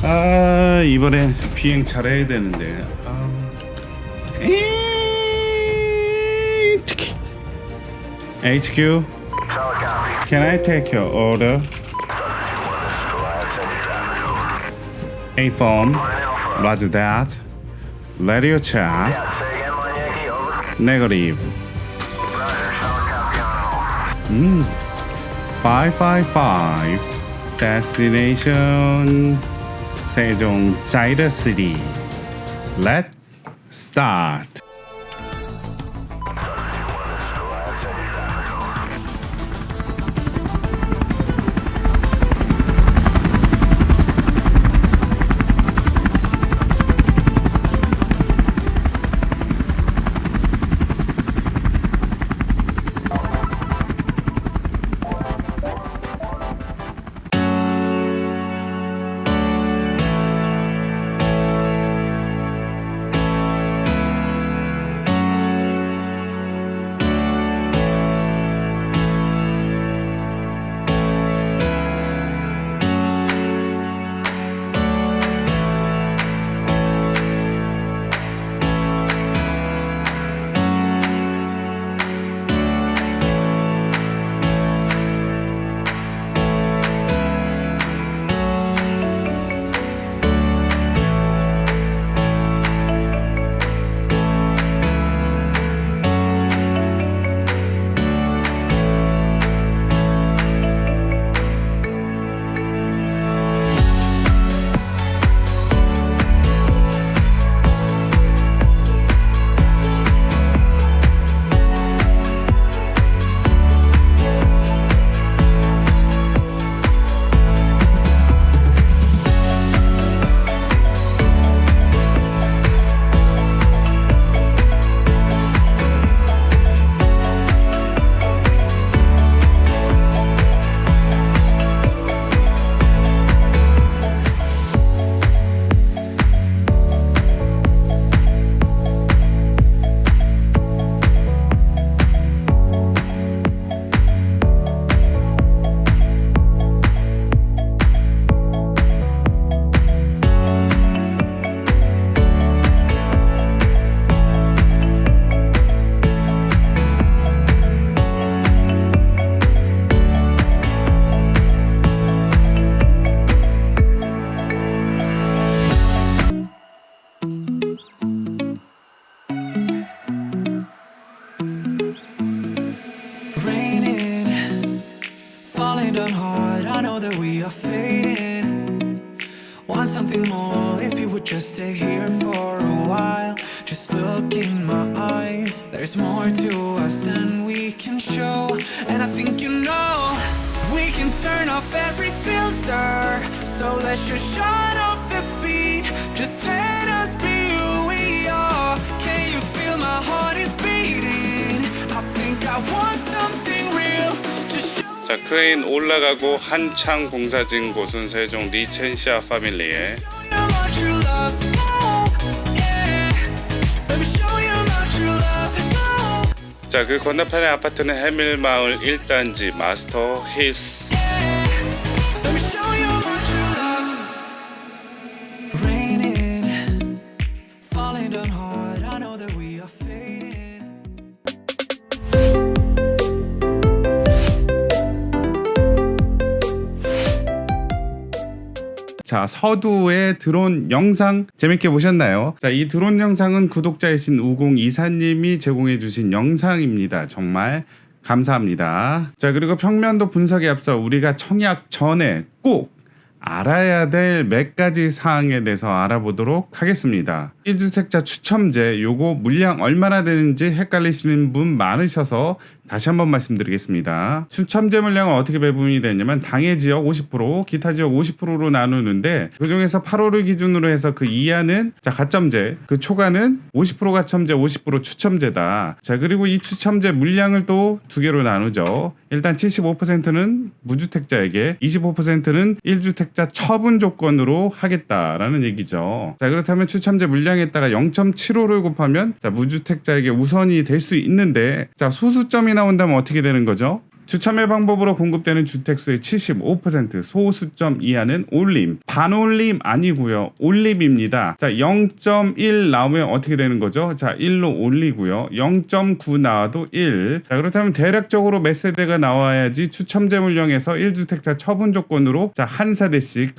아, 이번에 비행 잘해야 되는데. 특히. HQ, can I take your order? A-phone, roger that. Radio check. Negative. 555. Destination 세종 China City. Let's start. Raining, falling down hard. I know that we are fading. Want something more if you would just stay here for a while. Just look in my eyes. There's more to us than we can show. And I think you know we can turn off every filter. So let's just shut off the feed. Just let us be who we are. Can you feel my heart is beating? I think I want something real. Just show. 자, 크레인 올라가고 한창 공사진 곳은 세종 리첸시아 파밀리에. You my true love. Oh, yeah. Let me show you my true love. Oh. 자, 그 건너편의 아파트는 해밀마을 1단지 마스터 힐스. Let me show you my true love. Raining, falling down hard. I know that we are fading. 자, 서두의 드론 영상 재밌게 보셨나요? 자, 이 드론 영상은 구독자이신 우공이사님이 제공해주신 영상입니다. 정말 감사합니다. 자, 그리고 평면도 분석에 앞서 우리가 청약 전에 꼭 알아야 될 몇 가지 사항에 대해서 알아보도록 하겠습니다. 1주택자 추첨제 요거 물량 얼마나 되는지 헷갈리시는 분 많으셔서 다시 한번 말씀드리겠습니다. 추첨제 물량은 어떻게 배분이 되냐면 당해 지역 50%, 기타 지역 50%로 나누는데 그중에서 8월을 기준으로 해서 그 이하는 자 가점제, 그 초과는 50% 가점제, 50% 추첨제다. 자, 그리고 이 추첨제 물량을 또 두 개로 나누죠. 일단 75%는 무주택자에게, 25%는 1주택자 처분 조건으로 하겠다라는 얘기죠. 자, 그렇다면 추첨제 물량에다가 0.75를 곱하면 자 무주택자에게 우선이 될 수 있는데 자 소수점이 나온다면 어떻게 되는 거죠? 추첨의 방법으로 공급되는 주택수의 75% 소수점 이하는 올림. 반올림 아니고요. 올림입니다. 자, 0.1 나오면 어떻게 되는 거죠? 자, 1로 올리고요. 0.9 나와도 1. 자, 그렇다면 대략적으로 몇 세대가 나와야지 추첨제 물량에서 1주택자 처분 조건으로 자, 한 세대씩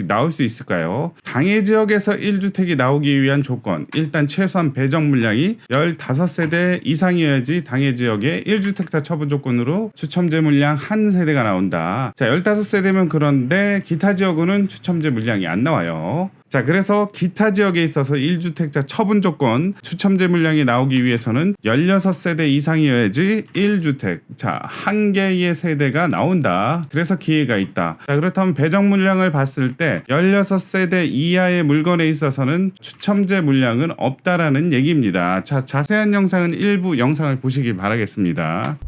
나올 수 있을까요? 당해 지역에서 1주택이 나오기 위한 조건. 일단 최소한 배정 물량이 15세대 이상이어야지 당해 지역에 1주택자 처분 조건으로 추첨제 물량 한 세대가 나온다. 자, 15세대면 그런데 기타 지역은 추첨제 물량이 안 나와요. 자, 그래서 기타 지역에 있어서 1주택자 처분 조건 추첨제 물량이 나오기 위해서는 16세대 이상이어야지 1주택. 자, 한 개의 세대가 나온다. 그래서 기회가 있다. 자, 그렇다면 배정 물량을 봤을 때 16세대 이하의 물건에 있어서는 추첨제 물량은 없다라는 얘기입니다. 자, 자세한 영상은 일부 영상을 보시기 바라겠습니다.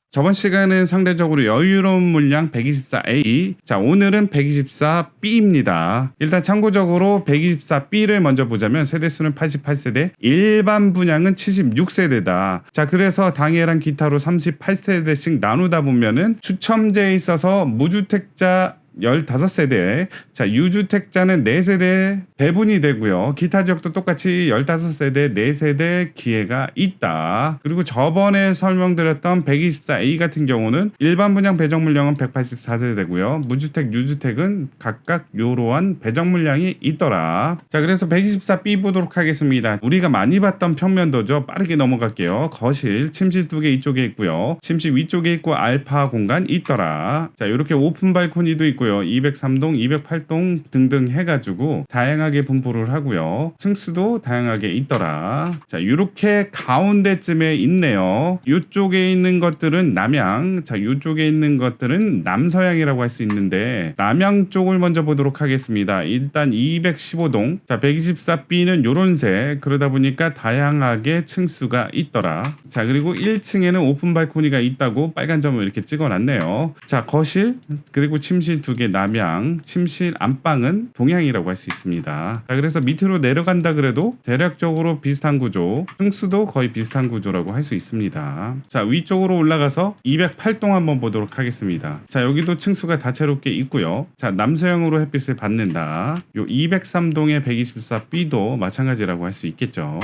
저번 시간은 상대적으로 여유로운 물량 124A. 자, 오늘은 124B입니다. 일단 참고적으로 124B를 먼저 보자면 세대수는 88세대, 일반 분양은 76세대다. 자, 그래서 당해랑 기타로 38세대씩 나누다 보면은 추첨제에 있어서 무주택자 15세대, 자, 유주택자는 4세대 배분이 되고요. 기타 지역도 똑같이 15세대, 4세대 기회가 있다. 그리고 저번에 설명드렸던 124A 같은 경우는 일반 분양 배정 물량은 184세대고요. 무주택, 유주택은 각각 요러한 배정 물량이 있더라. 자, 그래서 124B 보도록 하겠습니다. 우리가 많이 봤던 평면도죠. 빠르게 넘어갈게요. 거실, 침실 2개 이쪽에 있고요. 침실 위쪽에 있고 알파 공간 있더라. 자, 이렇게 오픈 발코니도 있고요. 203동, 208동 등등 해가지고 다양하게 분포를 하고요. 층수도 다양하게 있더라. 자, 이렇게 가운데쯤에 있네요. 이쪽에 있는 것들은 남양, 자, 이쪽에 있는 것들은 남서양이라고 할 수 있는데 남양 쪽을 먼저 보도록 하겠습니다. 일단 215동, 자, 124B는 요런색. 그러다 보니까 다양하게 층수가 있더라. 자, 그리고 1층에는 오픈 발코니가 있다고 빨간 점을 이렇게 찍어놨네요. 자, 거실, 그리고 침실 2개 남양, 침실 안방은 동양이라고 할 수 있습니다. 자, 그래서 밑으로 내려간다 그래도 대략적으로 비슷한 구조, 층수도 거의 비슷한 구조라고 할 수 있습니다. 자, 위쪽으로 올라가서 208동 한번 보도록 하겠습니다. 자, 여기도 층수가 다채롭게 있고요. 자, 남서향으로 햇빛을 받는다. 요 203동의 124B도 마찬가지라고 할 수 있겠죠.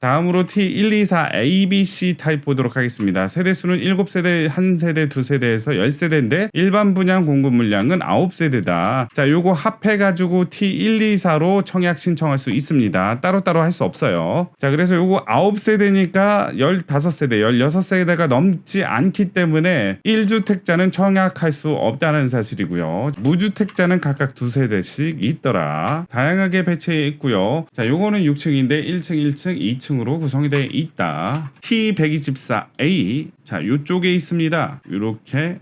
다음으로 T124 ABC 타입 보도록 하겠습니다. 세대수는 7세대, 1세대, 2세대에서 10세대인데 일반 분양 공급 물량은 9세대다. 자, 요거 합해가지고 T124로 청약 신청할 수 있습니다. 따로따로 할 수 없어요. 자, 그래서 요거 9세대니까 15세대, 16세대가 넘지 않기 때문에 1주택자는 청약할 수 없다는 사실이고요. 무주택자는 각각 2세대씩 있더라. 다양하게 배치해 있고요. 자, 요거는 6층인데 1층, 1층, 2층 으로 구성이 되어 있다. T124A, 자, 요쪽에 있습니다. 요렇게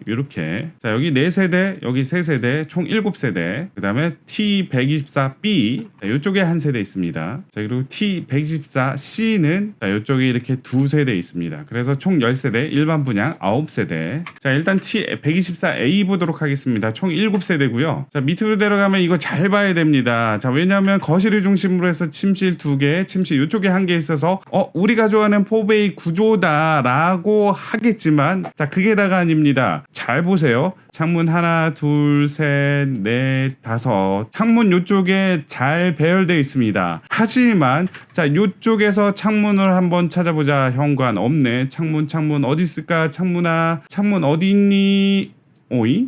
자, 여기 4세대, 여기 3세대, 총 7세대. 그 다음에 T124B, 자, 요쪽에 한 세대 있습니다. 자, 그리고 T124C는 자, 요쪽에 이렇게 2세대 있습니다. 그래서 총 10세대, 일반 분양 9세대. 자, 일단 T124A 보도록 하겠습니다. 총 7세대고요. 자, 밑으로 내려가면 이거 잘 봐야 됩니다. 자, 왜냐하면 거실을 중심으로 해서 침실 2개, 침실 요쪽에 1개 있어서 우리가 좋아하는 4베이 구조다라고 하겠지만, 자, 그게 다가 아닙니다. 잘 보세요. 창문 하나, 둘, 셋, 넷, 다섯. 창문 요쪽에 잘 배열되어 있습니다. 하지만 자, 요쪽에서 창문을 한번 찾아보자. 현관 없네. 창문 어디 있을까? 창문아, 창문 어디 있니? 오이?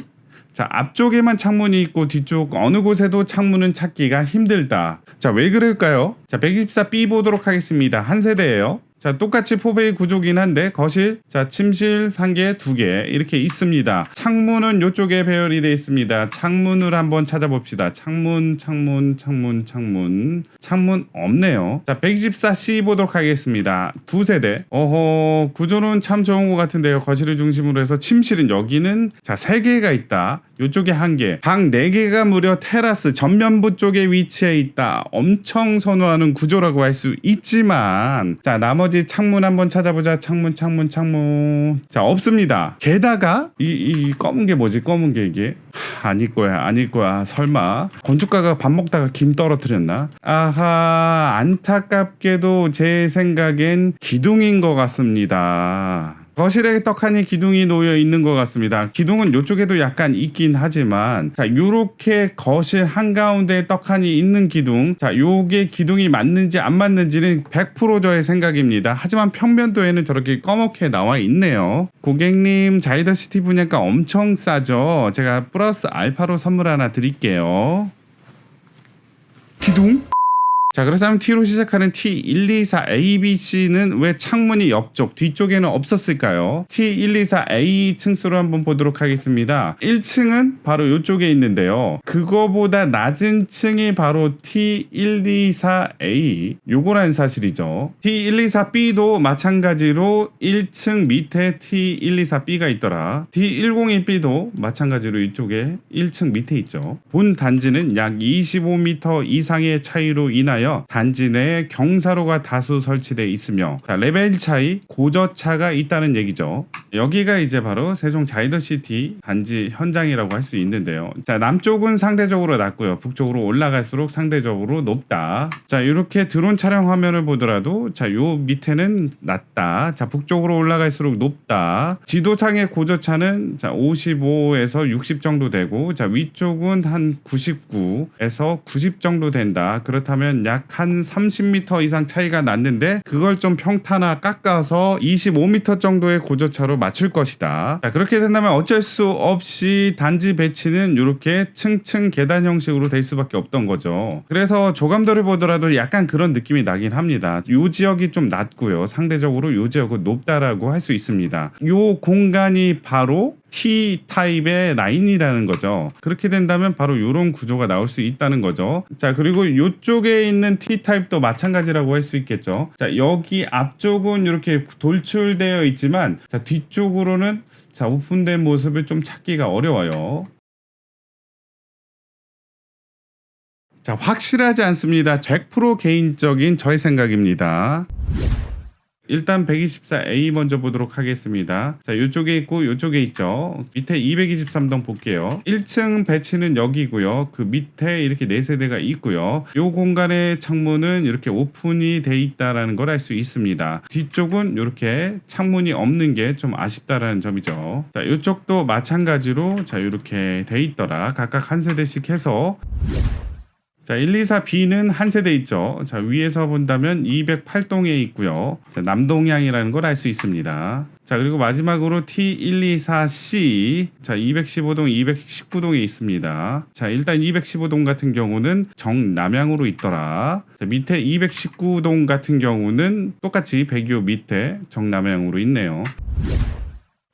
자, 앞쪽에만 창문이 있고 뒤쪽 어느 곳에도 창문은 찾기가 힘들다. 자, 왜 그럴까요? 자, 124B 보도록 하겠습니다. 한 세대예요. 자, 똑같이 4베이 구조긴 한데 거실, 자, 침실 1개, 2개 이렇게 있습니다. 창문은 요쪽에 배열이 되어 있습니다. 창문을 한번 찾아봅시다. 창문 없네요. 자, 124C 보도록 하겠습니다. 2세대. 구조는 참 좋은 것 같은데요. 거실을 중심으로 해서 침실은 여기는 자, 3개가 있다. 요쪽에 1개. 방 4개가 무려 테라스 전면부 쪽에 위치해 있다. 엄청 선호하는 구조라고 할 수 있지만, 자, 나머지 창문 한번 찾아보자. 창문. 자, 없습니다. 게다가 이 검은 게 뭐지? 검은 게 이게 아닐 거야. 설마 건축가가 밥 먹다가 김 떨어뜨렸나? 아하, 안타깝게도 제 생각엔 기둥인 것 같습니다. 거실에 떡하니 기둥이 놓여 있는 것 같습니다. 기둥은 이쪽에도 약간 있긴 하지만 자, 요렇게 거실 한가운데 떡하니 있는 기둥, 자, 요게 기둥이 맞는지 안 맞는지는 100% 저의 생각입니다. 하지만 평면도에는 저렇게 검게 나와 있네요. 고객님, 자이더시티 분양가 엄청 싸죠? 제가 플러스 알파로 선물 하나 드릴게요. 기둥? 자, 그렇다면 T로 시작하는 T124 ABC는 왜 창문이 옆쪽, 뒤쪽에는 없었을까요? T124A 층수로 한번 보도록 하겠습니다. 1층은 바로 이쪽에 있는데요. 그거보다 낮은 층이 바로 T124A, 요거라는 사실이죠. T124B도 마찬가지로 1층 밑에 T124B가 있더라. T101B도 마찬가지로 이쪽에 1층 밑에 있죠. 본 단지는 약 25m 이상의 차이로 인하여 단지 내에 경사로가 다수 설치되어 있으며 자, 레벨 차이, 고저차가 있다는 얘기죠. 여기가 이제 바로 세종 자이더시티 단지 현장이라고 할 수 있는데요. 자, 남쪽은 상대적으로 낮고요. 북쪽으로 올라갈수록 상대적으로 높다. 자, 이렇게 드론 촬영 화면을 보더라도 자, 요 밑에는 낮다. 자, 북쪽으로 올라갈수록 높다. 지도상의 고저차는 자, 55에서 60 정도 되고 자, 위쪽은 한 99에서 90 정도 된다. 그렇다면 약 한 30m 이상 차이가 났는데 그걸 좀 평탄화 깎아서 25m 정도의 고저차로 맞출 것이다. 자, 그렇게 된다면 어쩔 수 없이 단지 배치는 이렇게 층층 계단 형식으로 될 수밖에 없던 거죠. 그래서 조감도를 보더라도 약간 그런 느낌이 나긴 합니다. 이 지역이 좀 낮고요. 상대적으로 이 지역은 높다라고 할 수 있습니다. 이 공간이 바로 T타입의 라인이라는 거죠. 그렇게 된다면 바로 이런 구조가 나올 수 있다는 거죠. 자, 그리고 이쪽에 있는 T타입도 마찬가지라고 할 수 있겠죠. 자, 여기 앞쪽은 이렇게 돌출되어 있지만 자, 뒤쪽으로는 자, 오픈된 모습을 좀 찾기가 어려워요. 자, 확실하지 않습니다. 100% 개인적인 저의 생각입니다. 일단 124A 먼저 보도록 하겠습니다. 자, 이쪽에 있고 이쪽에 있죠. 밑에 223동 볼게요. 1층 배치는 여기고요. 그 밑에 이렇게 4세대가 있고요. 이 공간의 창문은 이렇게 오픈이 돼 있다라는 걸 알 수 있습니다. 뒤쪽은 이렇게 창문이 없는 게 좀 아쉽다라는 점이죠. 자, 이쪽도 마찬가지로 자, 이렇게 돼 있더라. 각각 한 세대씩 해서 자, 124B는 한 세대 있죠. 자, 위에서 본다면 208동에 있고요. 자, 남동향이라는 걸 알 수 있습니다. 자, 그리고 마지막으로 T124C 자, 215동, 219동에 있습니다. 자, 일단 215동 같은 경우는 정남향으로 있더라. 자, 밑에 219동 같은 경우는 똑같이 102호 밑에 정남향으로 있네요.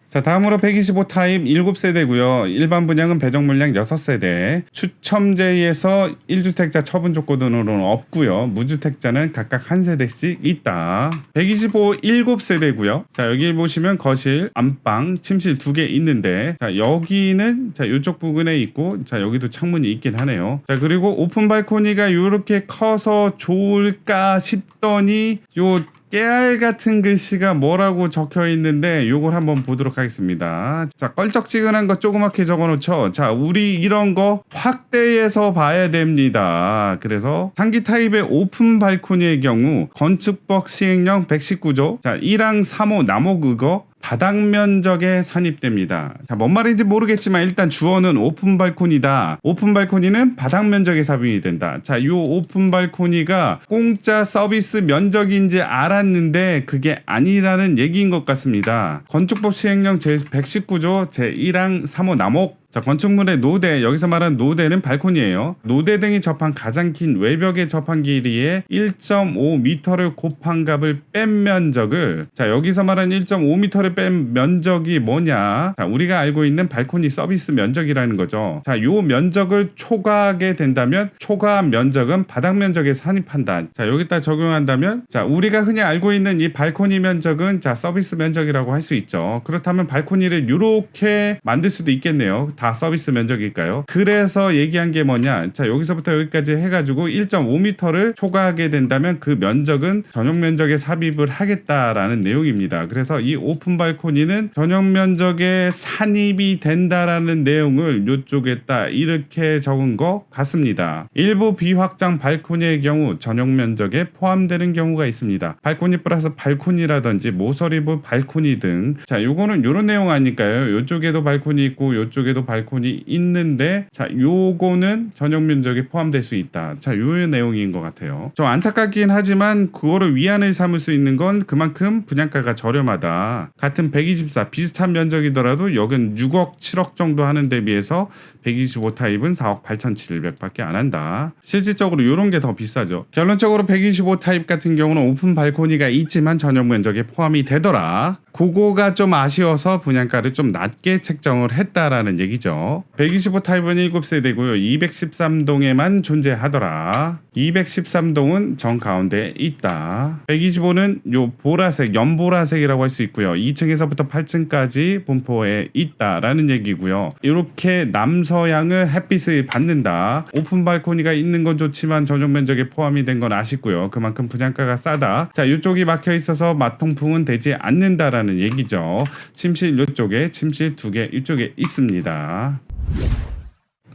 자, 다음으로 125 타입 7세대고요. 일반 분양은 배정 물량 6세대. 추첨제에서 1주택자 처분 조건으로는 없고요. 무주택자는 각각 한 세대씩 있다. 125 7세대고요. 자, 여기 보시면 거실, 안방, 침실 2개 있는데 자, 여기는 자, 이쪽 부분에 있고 자, 여기도 창문이 있긴 하네요. 자, 그리고 오픈 발코니가 이렇게 커서 좋을까 싶더니 요 깨알 같은 글씨가 뭐라고 적혀 있는데 요걸 한번 보도록 하겠습니다. 자, 껄쩍지근한 거 조그맣게 적어놓죠. 자, 우리 이런 거 확대해서 봐야 됩니다. 그래서 상기 타입의 오픈 발코니의 경우 건축법 시행령 119조 자, 1항 3호 남옥의거 바닥 면적에 산입됩니다. 자, 뭔 말인지 모르겠지만 일단 주어는 오픈 발코니다. 오픈 발코니는 바닥 면적에 삽입이 된다. 자, 요 오픈 발코니가 공짜 서비스 면적인지 알았는데 그게 아니라는 얘기인 것 같습니다. 건축법 시행령 제119조 제1항 3호 남옥 자, 건축물의 노대, 여기서 말하는 노대는 발코니예요. 노대 등이 접한 가장 긴 외벽의 접한 길이의 1.5m를 곱한 값을 뺀 면적을 자, 여기서 말하는 1.5m를 뺀 면적이 뭐냐? 자, 우리가 알고 있는 발코니 서비스 면적이라는 거죠. 자, 요 면적을 초과하게 된다면 초과 면적은 바닥 면적에 산입한다. 자, 여기다 적용한다면 자, 우리가 흔히 알고 있는 이 발코니 면적은 자, 서비스 면적이라고 할 수 있죠. 그렇다면 발코니를 이렇게 만들 수도 있겠네요. 다 서비스 면적일까요? 그래서 얘기한 게 뭐냐? 자, 여기서부터 여기까지 해가지고 1.5m를 초과하게 된다면 그 면적은 전용 면적에 삽입을 하겠다라는 내용입니다. 그래서 이 오픈 발코니는 전용 면적에 산입이 된다라는 내용을 이쪽에다 이렇게 적은 것 같습니다. 일부 비확장 발코니의 경우 전용 면적에 포함되는 경우가 있습니다. 발코니 플러스 발코니라든지 모서리부 발코니 등. 자, 요거는 요런 내용 아닐까요? 요쪽에도 발코니 있고 요쪽에도 발코니 있는데, 자, 요거는 전용 면적에 포함될 수 있다. 자, 요 내용인 것 같아요. 좀 안타깝긴 하지만 그거를 위안을 삼을 수 있는 건 그만큼 분양가가 저렴하다. 같은 124 비슷한 면적이더라도 여긴 6억 7억 정도 하는 데 비해서 125 타입은 4억 8,700밖에 안 한다. 실질적으로 이런 게 더 비싸죠. 결론적으로 125 타입 같은 경우는 오픈 발코니가 있지만 전용 면적에 포함이 되더라. 그거가 좀 아쉬워서 분양가를 좀 낮게 책정을 했다라는 얘기죠. 125 타입은 7세대고요. 213동에만 존재하더라. 213동은 정 가운데 있다. 125는 요 보라색, 연보라색이라고 할 수 있고요. 2층에서부터 8층까지 분포에 있다라는 얘기고요. 이렇게 남서양을 햇빛을 받는다. 오픈 발코니가 있는 건 좋지만 전용 면적에 포함이 된 건 아쉽고요. 그만큼 분양가가 싸다. 자, 이쪽이 막혀 있어서 마통풍은 되지 않는다라는 얘기죠. 침실 이쪽에 침실 2개 이쪽에 있습니다.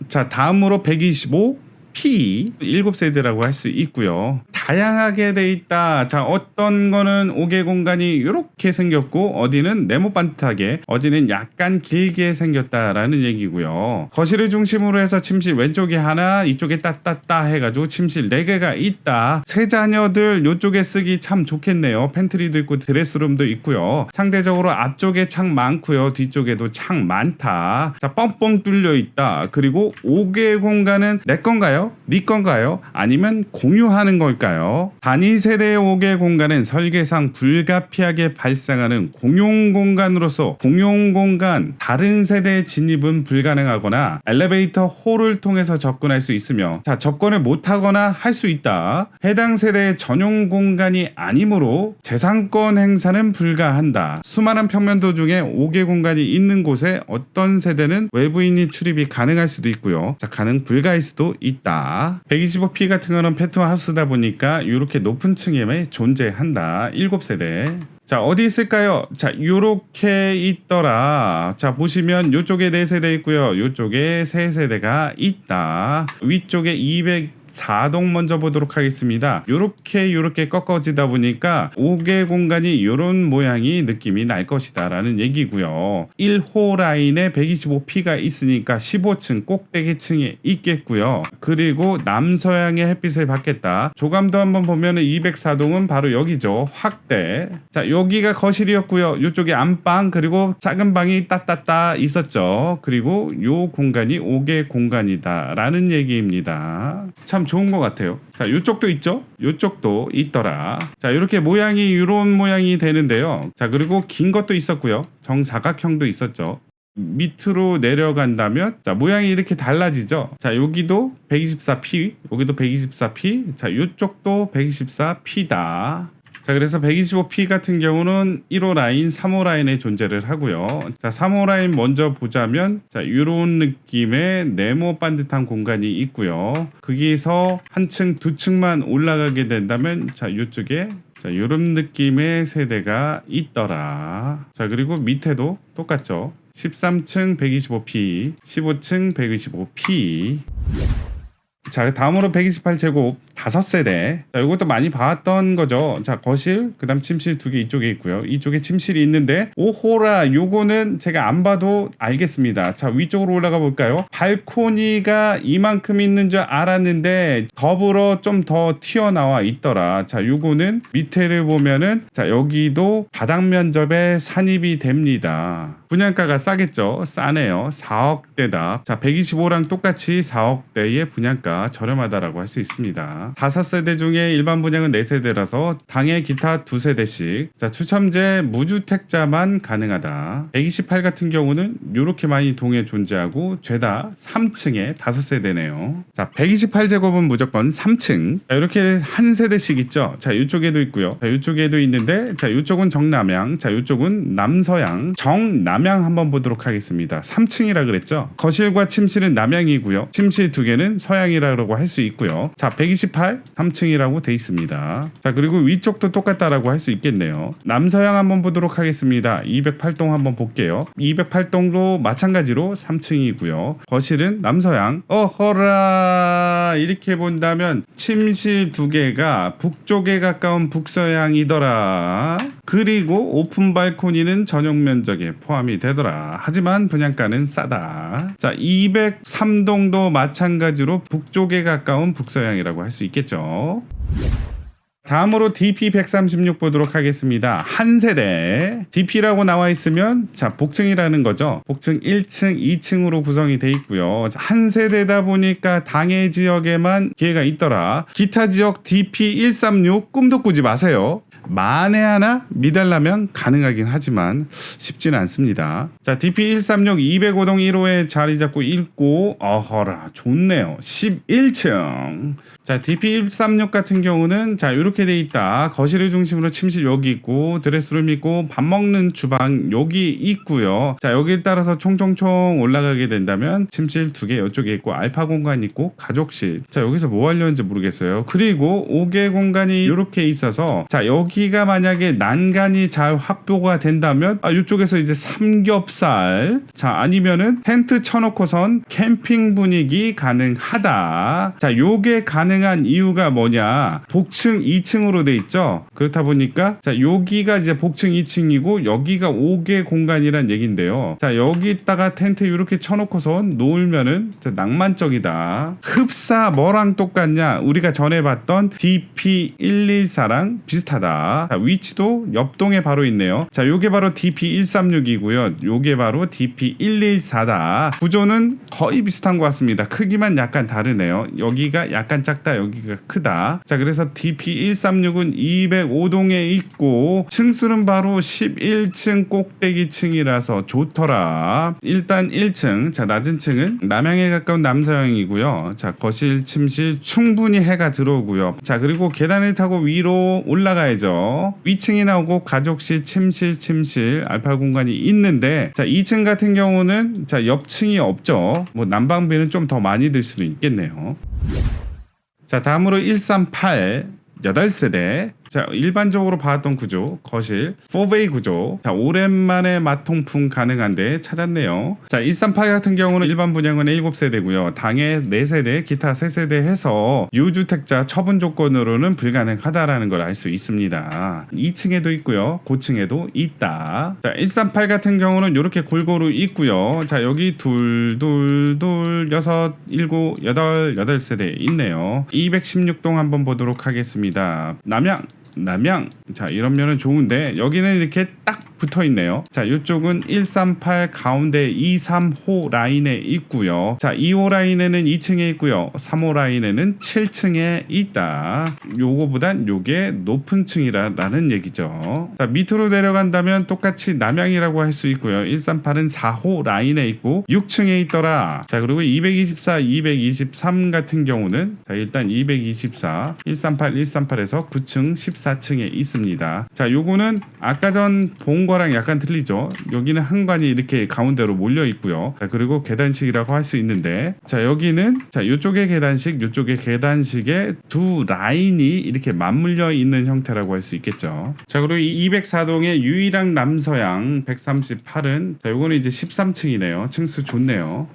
자, 다음으로 125P 7세대라고 할 수 있고요. 다양하게 돼 있다. 자, 어떤 거는 5개 공간이 이렇게 생겼고 어디는 네모 반듯하게, 어디는 약간 길게 생겼다라는 얘기고요. 거실을 중심으로 해서 침실 왼쪽에 하나, 이쪽에 따따따 해가지고 침실 4개가 있다. 세 자녀들 이쪽에 쓰기 참 좋겠네요. 팬트리도 있고 드레스룸도 있고요. 상대적으로 앞쪽에 창 많고요. 뒤쪽에도 창 많다. 자, 뻥뻥 뚫려 있다. 그리고 5개 공간은 내 건가요? 네 건가요? 아니면 공유하는 걸까요? 단위 세대의 5개 공간은 설계상 불가피하게 발생하는 공용 공간으로서 공용 공간 다른 세대의 진입은 불가능하거나 엘리베이터 홀을 통해서 접근할 수 있으며, 자, 접근을 못하거나 할 수 있다. 해당 세대의 전용 공간이 아니므로 재산권 행사는 불가한다. 수많은 평면도 중에 5개 공간이 있는 곳에 어떤 세대는 외부인이 출입이 가능할 수도 있고요. 자, 가능 불가일 수도 있다. 125P 같은 거는 페트하우스다 보니까 이렇게 높은 층에 존재한다. 7세대. 자, 어디 있을까요? 자, 요렇게 있더라. 자, 보시면 요쪽에 4세대 있고요. 요쪽에 3세대가 있다. 위쪽에 204동 먼저 보도록 하겠습니다. 요렇게 꺾어지다 보니까 5개 공간이 요런 모양이 느낌이 날 것이다 라는 얘기고요. 1호 라인에 125P가 있으니까 15층 꼭대기층에 있겠고요. 그리고 남서양의 햇빛을 받겠다. 조감도 한번 보면은 204동은 바로 여기죠. 확대. 자, 여기가 거실이었고요. 요쪽에 안방, 그리고 작은 방이 따따따 있었죠. 그리고 요 공간이 5개 공간이다 라는 얘기입니다. 참 좋은 것 같아요. 자, 요쪽도 있죠? 요쪽도 있더라. 자, 이렇게 모양이 이런 모양이 되는데요. 자, 그리고 긴 것도 있었고요. 정사각형도 있었죠. 밑으로 내려간다면, 자, 모양이 이렇게 달라지죠. 자, 여기도 124P, 여기도 124P, 자, 요쪽도 124P다. 자, 그래서 125P 같은 경우는 1호 라인, 3호 라인에 존재를 하고요. 자, 3호 라인 먼저 보자면, 자, 이런 느낌의 네모 반듯한 공간이 있고요. 거기서 한 층, 2층만 올라가게 된다면, 자, 이쪽에 자, 이런 느낌의 세대가 있더라. 자, 그리고 밑에도 똑같죠. 13층 125P, 15층 125P. 자, 다음으로 128제곱 5세대. 자, 이것도 많이 봐왔던 거죠. 자, 거실, 그 다음 침실 2개 이쪽에 있고요. 이쪽에 침실이 있는데, 오호라, 요거는 제가 안 봐도 알겠습니다. 자, 위쪽으로 올라가 볼까요? 발코니가 이만큼 있는 줄 알았는데 더불어 좀 더 튀어나와 있더라. 자, 요거는 밑에를 보면은, 자, 여기도 바닥 면적에 산입이 됩니다. 분양가가 싸겠죠? 싸네요. 4억대다. 자, 125랑 똑같이 4억대의 분양가 저렴하다라고 할 수 있습니다. 5세대 중에 일반 분양은 4세대라서 당해 기타 2세대씩. 자, 추첨제 무주택자만 가능하다. 128 같은 경우는 이렇게 많이 동에 존재하고 죄다 3층에 5세대네요. 자, 128제곱은 무조건 3층. 자, 이렇게 한 세대씩 있죠. 자, 이쪽에도 있고요. 자, 이쪽에도 있는데, 자, 이쪽은 정남향, 자, 이쪽은 남서향. 정남향 한번 보도록 하겠습니다. 3층이라 그랬죠. 거실과 침실은 남향이고요. 침실 2개는 서향이라고 할 수 있고요. 자, 128 3층이라고 돼 있습니다. 자, 그리고 위쪽도 똑같다라고 할 수 있겠네요. 남서향 한번 보도록 하겠습니다. 208동 한번 볼게요. 208동도 마찬가지로 3층이고요. 거실은 남서향. 어허라, 이렇게 본다면 침실 2개가 북쪽에 가까운 북서향이더라. 그리고 오픈 발코니는 전용 면적에 포함이 되더라. 하지만 분양가는 싸다. 자, 203동도 마찬가지로 북쪽에 가까운 북서향이라고 할 수 있겠죠. 다음으로 DP136 보도록 하겠습니다. 한 세대. DP라고 나와 있으면 자, 복층이라는 거죠. 복층 1층, 2층으로 구성이 돼 있고요. 한 세대다 보니까 당해 지역에만 기회가 있더라. 기타 지역 DP136 꿈도 꾸지 마세요. 만에 하나 미달라면 가능하긴 하지만 쉽지는 않습니다. 자, DP136 205동 1호에 자리 잡고 있고, 어허라, 좋네요. 11층. 자, DP136 같은 경우는 자, 이렇게 돼 있다. 거실을 중심으로 침실 여기 있고, 드레스룸 있고, 밥 먹는 주방 여기 있고요. 자, 여기에 따라서 총총총 올라가게 된다면 침실 2개 이쪽에 있고, 알파 공간 있고, 가족실. 자, 여기서 뭐 하려는지 모르겠어요. 그리고 5개 공간이 이렇게 있어서, 자, 여기가 만약에 난간이 잘 확보가 된다면 이쪽에서 이제 삼겹살, 자, 아니면은 텐트 쳐놓고선 캠핑 분위기 가능하다. 자, 요게 가능한 이유가 뭐냐, 복층 2층으로 돼 있죠. 그렇다 보니까 자, 여기가 이제 복층 2층이고 여기가 5개 공간이란 얘긴데요. 자, 여기다가 텐트 이렇게 쳐놓고선 놓으면은 낭만적이다. 흡사 뭐랑 똑같냐, 우리가 전에 봤던 DP114랑 비슷하다. 자, 위치도 옆동에 바로 있네요. 자, 요게 바로 DP136이고요. 요게 바로 DP114다. 구조는 거의 비슷한 것 같습니다. 크기만 약간 다르네요. 여기가 약간 작다, 여기가 크다. 자, 그래서 DP136은 205동에 있고 층수는 바로 11층 꼭대기층이라서 좋더라. 일단 1층, 자, 낮은 층은 남향에 가까운 남서향이고요. 자, 거실, 침실 충분히 해가 들어오고요. 자, 그리고 계단을 타고 위로 올라가야죠. 위층이 나오고 가족실, 침실, 알파 공간이 있는데, 자, 2층 같은 경우는 자, 옆층이 없죠. 뭐 난방비는 좀 더 많이 들 수도 있겠네요. 자, 다음으로 138 8세대. 자, 일반적으로 봐왔던 구조, 거실 4베이 구조. 자, 오랜만에 마통풍 가능한데 찾았네요. 자, 138 같은 경우는 일반 분양은 7세대고요. 당해 4세대, 기타 3세대 해서 유주택자 처분 조건으로는 불가능하다라는 걸 알 수 있습니다. 2층에도 있고요. 고층에도 있다. 자, 138 같은 경우는 이렇게 골고루 있고요. 자, 여기 둘, 6, 7, 8 세대 있네요. 216동 한번 보도록 하겠습니다. 남향. 자, 이러면은 좋은데 여기는 이렇게 딱 붙어 있네요. 자, 이쪽은 138 가운데 235 라인에 있고요. 자, 2호 라인에는 2층에 있고요. 3호 라인에는 7층에 있다. 요거보단 요게 높은 층이라는 얘기죠. 자, 밑으로 내려간다면 똑같이 남향이라고 할 수 있고요. 138은 4호 라인에 있고 6층에 있더라. 자, 그리고 224, 223 같은 경우는 자, 일단 224, 138에서 9층 14층에 있습니다. 자, 요거는 아까 전 본 거랑 약간 틀리죠. 여기는 현관이 이렇게 가운데로 몰려 있고요. 자, 그리고 계단식이라고 할 수 있는데, 자, 여기는 자, 요쪽에 계단식, 요쪽에 계단식의 두 라인이 이렇게 맞물려 있는 형태라고 할 수 있겠죠. 자, 그리고 이 204동의 유일한 남서향 138은 자, 요거는 이제 13층이네요. 층수 좋네요.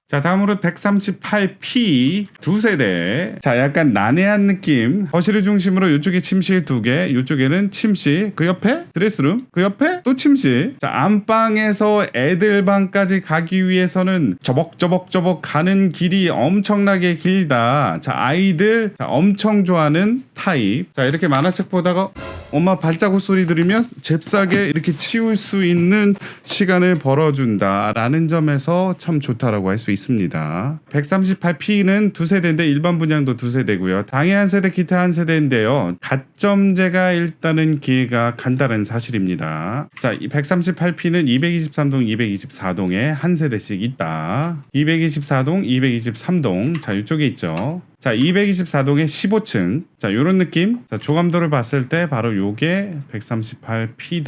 자, 다음으로 138P 2세대. 자, 약간 난해한 느낌. 거실을 중심으로 이쪽에 침실 2개, 이쪽에는 침실, 그 옆에 드레스룸, 그 옆에 또 침실. 자, 안방에서 애들 방까지 가기 위해서는 저벅저벅 가는 길이 엄청나게 길다. 자, 아이들 자, 엄청 좋아하는 타입. 자, 이렇게 만화책 보다가 엄마 발자국 소리 들으면 잽싸게 이렇게 치울 수 있는 시간을 벌어준다 라는 점에서 참 좋다라고 할 수 있습니다. 있습니다. 138P는 두 세대인데 일반 분양도 두 세대고요. 당해 한 세대, 기타 한 세대인데요. 가점제가 일단은 기회가 간다는 사실입니다. 자, 이 138P는 223동, 224동에 한 세대씩 있다. 224동, 223동. 자, 이쪽에 있죠. 자, 224동에 15층. 자, 요런 느낌. 자, 조감도를 봤을 때 바로 요게 138P다.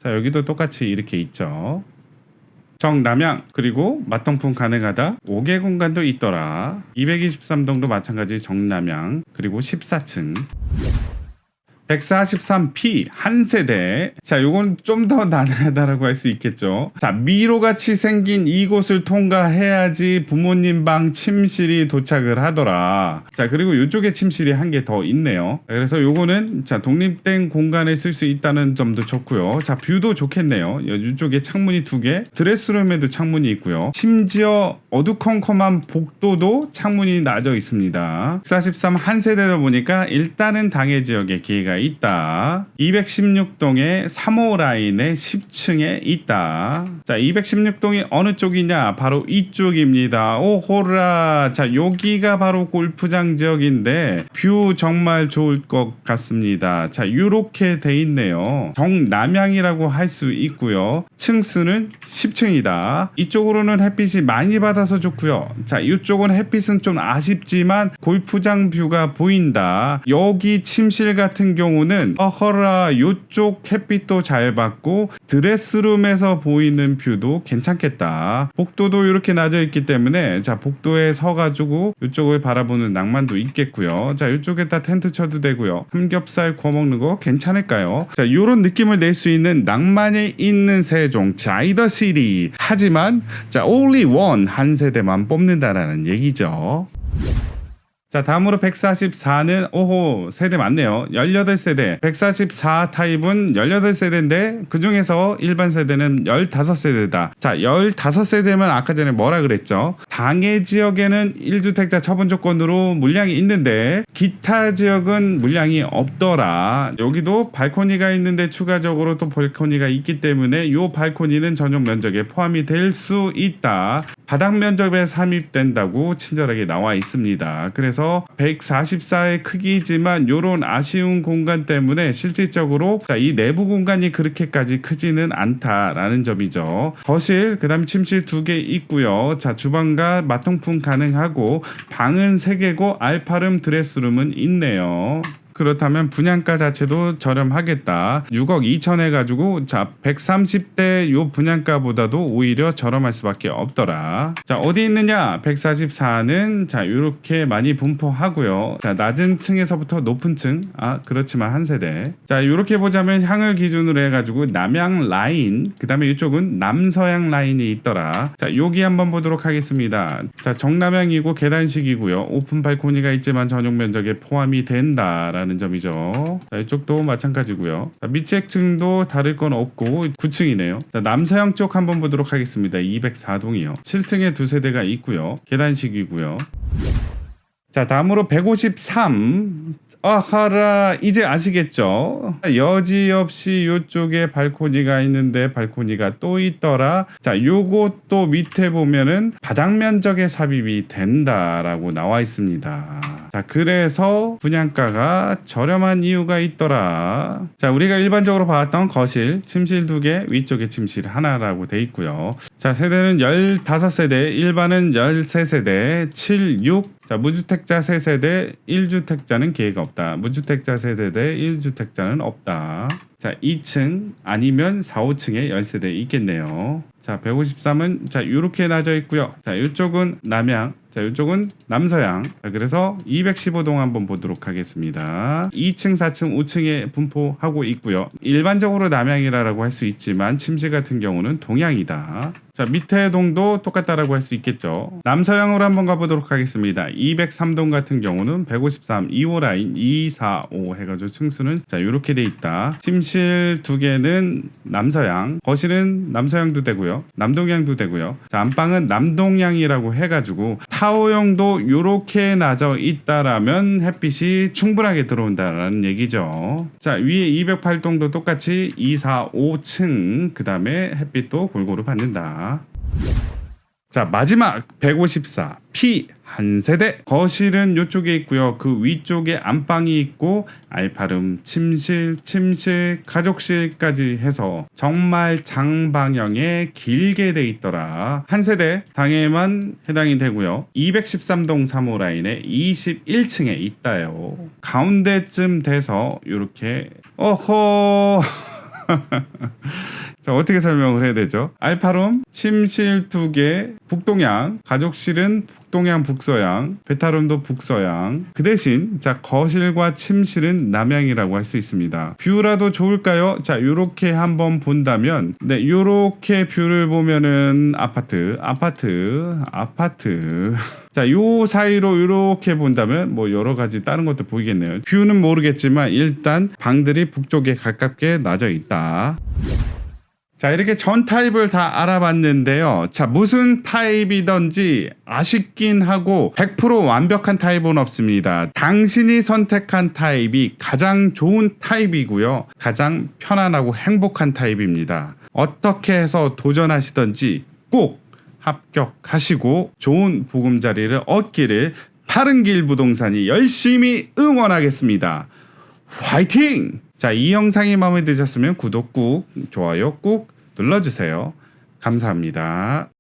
자, 여기도 똑같이 이렇게 있죠. 정남향 그리고 맞동풍 가능하다 5개 공간도 있더라. 223동도 마찬가지 정남향 그리고 14층. 143P 한 세대. 자, 요건 좀 더 난해하다라고 할 수 있겠죠. 자, 미로같이 생긴 이곳을 통과해야지 부모님 방 침실이 도착을 하더라. 자, 그리고 요쪽에 침실이 한 개 더 있네요. 그래서 요거는 자, 독립된 공간에 쓸 수 있다는 점도 좋고요. 자, 뷰도 좋겠네요. 요쪽에 창문이 2개, 드레스룸에도 창문이 있고요. 심지어 어두컴컴한 복도도 창문이 나져 있습니다. 143 한 세대다 보니까 일단은 당해 지역에 기회가 있다. 216동에 3호 라인의 10층에 있다. 자, 216동이 어느 쪽이냐? 바로 이쪽입니다. 오호라. 자, 여기가 바로 골프장 지역인데 뷰 정말 좋을 것 같습니다. 자, 요렇게 돼 있네요. 정남향이라고 할 수 있고요. 층수는 10층이다. 이쪽으로는 햇빛이 많이 받아서 좋고요. 자, 이쪽은 햇빛은 좀 아쉽지만 골프장 뷰가 보인다. 여기 침실 같은 경우는 어허라 요쪽 햇빛도 잘 받고 드레스룸에서 보이는 뷰도 괜찮겠다. 복도도 이렇게 나져 있기 때문에 자, 복도에 서가지고 이쪽을 바라보는 낭만도 있겠고요. 자, 이쪽에다 텐트 쳐도 되고요. 삼겹살 구워 먹는 거 괜찮을까요? 자, 요런 느낌을 낼 수 있는 낭만이 있는 세종 자이더시리. 하지만 자, only one 한 세대만 뽑는다라는 얘기죠. 자, 다음으로 144는 오호 세대 맞네요. 18세대. 144 타입은 18세대인데 그중에서 일반 세대는 15세대다. 자, 15세대면 아까 전에 뭐라 그랬죠? 당해 지역에는 1주택자 처분 조건으로 물량이 있는데 기타 지역은 물량이 없더라. 여기도 발코니가 있는데 추가적으로 또 발코니가 있기 때문에 요 발코니는 전용 면적에 포함이 될 수 있다. 바닥 면적에 삽입된다고 친절하게 나와 있습니다. 그래서 144의 크기지만 요런 아쉬운 공간 때문에 실질적으로 이 내부 공간이 그렇게까지 크지는 않다라는 점이죠. 거실, 그 다음에 침실 2개 있고요. 자, 주방과 마통풍 가능하고 방은 3개고 알파룸 드레스룸은 있네요. 그렇다면 분양가 자체도 저렴하겠다. 6억 2천 해가지고 자, 130대 요 분양가보다도 오히려 저렴할 수밖에 없더라. 자, 어디 있느냐? 144는 자, 요렇게 많이 분포하고요. 자, 낮은 층에서부터 높은 층. 그렇지만 한 세대. 자, 요렇게 보자면 향을 기준으로 해가지고 남향 라인, 그 다음에 이쪽은 남서향 라인이 있더라. 자, 여기 한번 보도록 하겠습니다. 자, 정남향이고 계단식이고요. 오픈 발코니가 있지만 전용 면적에 포함이 된다라는 점이죠. 자, 이쪽도 마찬가지고요. 자, 밑층도 다를 건 없고 9층이네요. 자, 남서향 쪽 한번 보도록 하겠습니다. 204동이요. 7층에 두 세대가 있고요. 계단식이고요. 자, 다음으로 153. 아하라, 이제 아시겠죠? 여지없이 요쪽에 발코니가 있는데 발코니가 또 있더라. 자, 요것도 밑에 보면은 바닥 면적에 삽입이 된다라고 나와 있습니다. 자, 그래서 분양가가 저렴한 이유가 있더라. 자, 우리가 일반적으로 봤던 거실, 침실 2개, 위쪽에 침실 하나라고 돼 있고요. 자, 세대는 15세대, 일반은 13세대, 7, 6. 자, 무주택자 3세대, 1주택자는 기회가 없다. 무주택자 세대 대 1주택자는 없다. 자, 2층 아니면 4, 5층에 10세대 있겠네요. 자, 153은 자, 요렇게 나져 있고요. 자, 이쪽은 남향, 자, 이쪽은 남서향. 자, 그래서 215동 한번 보도록 하겠습니다. 2층, 4층, 5층에 분포하고 있고요. 일반적으로 남향이라고 할 수 있지만 침실 같은 경우는 동향이다. 자, 밑에 동도 똑같다라고 할 수 있겠죠. 남서향으로 한번 가보도록 하겠습니다. 203동 같은 경우는 153, 2호 라인 245 해가지고 층수는 자, 요렇게 돼 있다. 침실 2개는 남서향, 거실은 남서향도 되고요. 남동향도 되고요. 자, 안방은 남동향이라고 해가지고 타워형도 요렇게 나져 있다라면 햇빛이 충분하게 들어온다라는 얘기죠. 자, 위에 208동도 똑같이 2, 4, 5층 그 다음에 햇빛도 골고루 받는다. 자, 마지막 154 P 한 세대. 거실은 이쪽에 있고요. 그 위쪽에 안방이 있고 알파룸, 침실, 가족실까지 해서 정말 장방형에 길게 돼 있더라. 한 세대 당에만 해당이 되고요. 213동 3호 라인에 21층에 있다요. 가운데쯤 돼서 이렇게 어허 자, 어떻게 설명을 해야 되죠? 알파룸, 침실 2개, 북동향, 가족실은 북동향, 북서향, 베타룸도 북서향. 그 대신 자, 거실과 침실은 남향이라고 할 수 있습니다. 뷰라도 좋을까요? 자, 요렇게 한번 본다면 네, 요렇게 뷰를 보면은 아파트. 자, 요 사이로 이렇게 본다면 뭐 여러 가지 다른 것도 보이겠네요. 뷰는 모르겠지만 일단 방들이 북쪽에 가깝게 놔져 있다. 자, 이렇게 전 타입을 다 알아봤는데요. 자, 무슨 타입이든지 아쉽긴 하고 100% 완벽한 타입은 없습니다. 당신이 선택한 타입이 가장 좋은 타입이고요. 가장 편안하고 행복한 타입입니다. 어떻게 해서 도전하시든지 꼭 합격하시고 좋은 보금자리를 얻기를 바른길 부동산이 열심히 응원하겠습니다. 화이팅! 자, 이 영상이 마음에 드셨으면 구독 꾹, 좋아요 꾹 눌러주세요. 감사합니다.